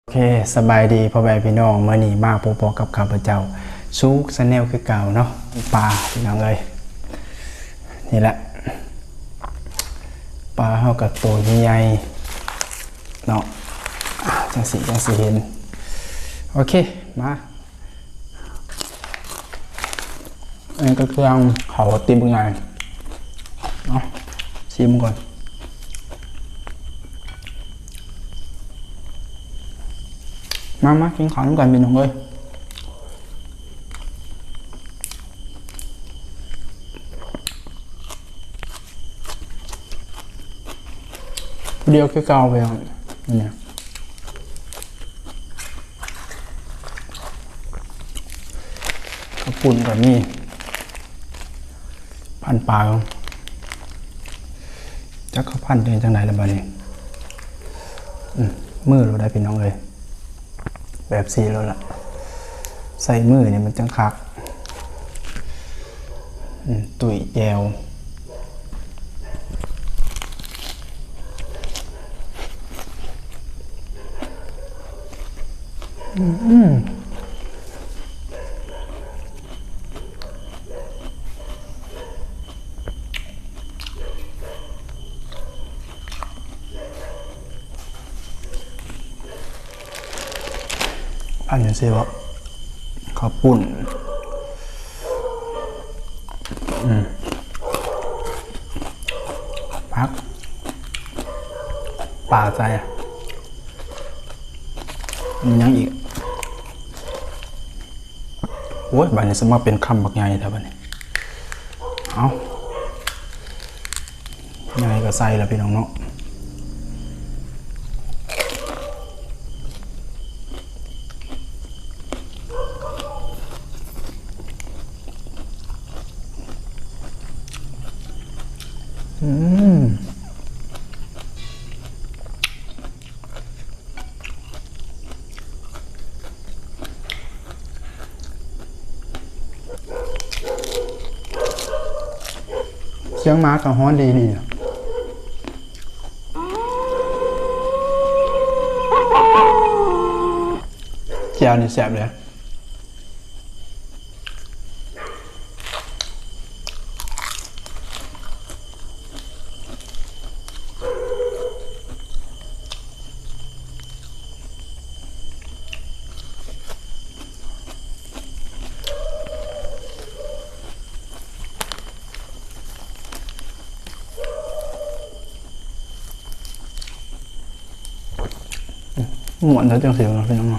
โอเคสบายดีพ่อแม่พี่น้องเมื่อนี้มาพบกับข้าพเจ้าซุกชาแนลคือเก่าเนาะปลาพี่น้องเลยนี่แหละปลาเฮากับตัวใหญ่ๆเนาะจังสีเห็นโอเคมาอันนี้ก็เครื่องเขาติมไงเนาะชิมก่อนมากินของก่อนพี่น้องเลยเดียวคือเก่าไปอ่ะเนี่ยกระปุ่นกับนี่พันปลาจักเขาพันเป็นจังไหนละบ้านี้มือเราได้พี่น้องเลยแบบสีแล้วล่ะใส่มือเนี่ยมันจังคักตุ๋ยแจวอันนี้สิวะข้าวปุ้นพักปลาใจมันยังอีกโอ้ยบันนี้สมาเป็นคำบักใหญ่แล้วบันนี้เอาใหญ่ก็ใส่แล้วพี่น้องเนาะเสียงม้ากับฮ้อนดีเจียวนี่แซ่บเลยหมวนแล้วจังเสียงนะพี่น้อง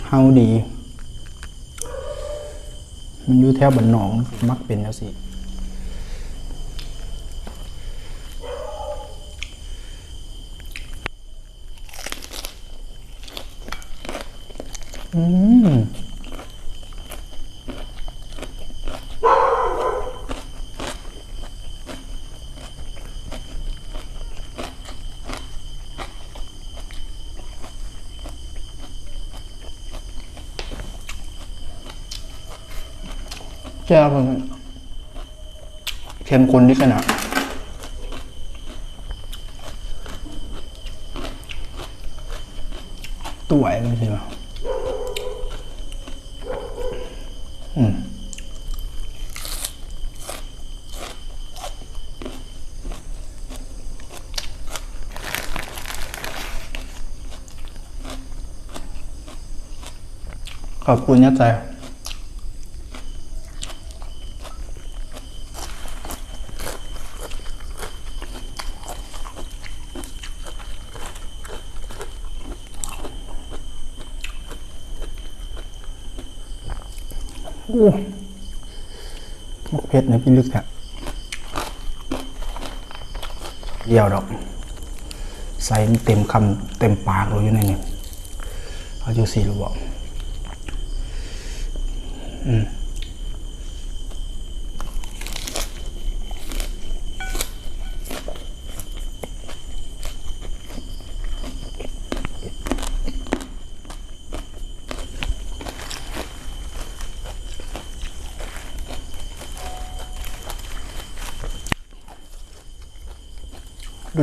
เฮาดีมันอยู่แถวบ้านหนองมักเป็นแล้วสิแก้วมันเข้มข้นที่ขนาดตัวไอ้เลยใช่ไหมขอบคุณนะใจมกเพชรเนี่ยพี่ลึกแท้เดียวดอกใส่เต็มคำเต็มปากเลยอยู่ในนี้เอาอยู่สี่หรือเปล่า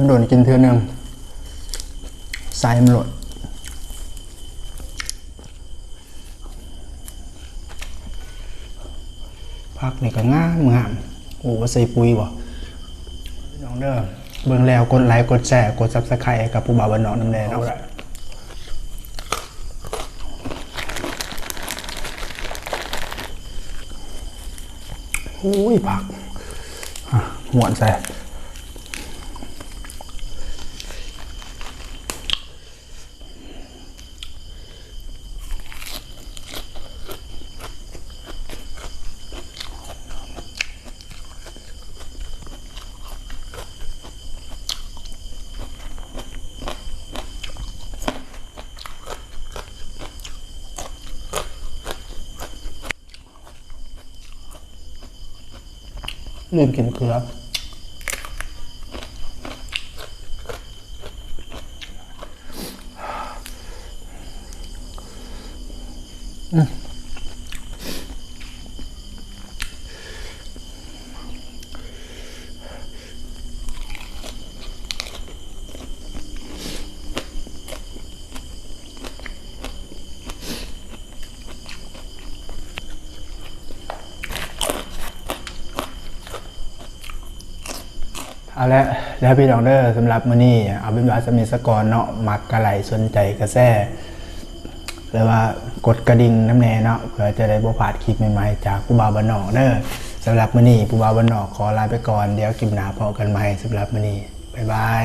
โดนๆกินเทื่อนึงใส่มันหลดผักนี่ก็งามโอ้ว่าใส่ปุ๋ยบ่พี่น้องเด้อเบิ่งแล้วกดไลค์กดแชร์กด Subscribe ให้กับผู้บ่าวบ้านนอกน้ำแดงเนาะอุ้ยผักหมวนใส่ลืมกินเกลือเอาละแล้วพี่น้องเด้อสำหรับมื้อนี้เอาเป็นว่าสมิสกรเนาะมักกะไหลสนใจกระแสหรือว่ากดกระดิ่งน้ำแน่เนาะเพื่อจะได้บ่พลาดคลิปใหม่ๆจากผู้บ่าวบ้านนอกเด้อสำหรับมื้อนี้ผู้บ่าวบ้านนอกขอลาไปก่อนเดี๋ยวคลิปหน้าพบกันใหม่สำหรับมื้อนี้บ๊ายบาย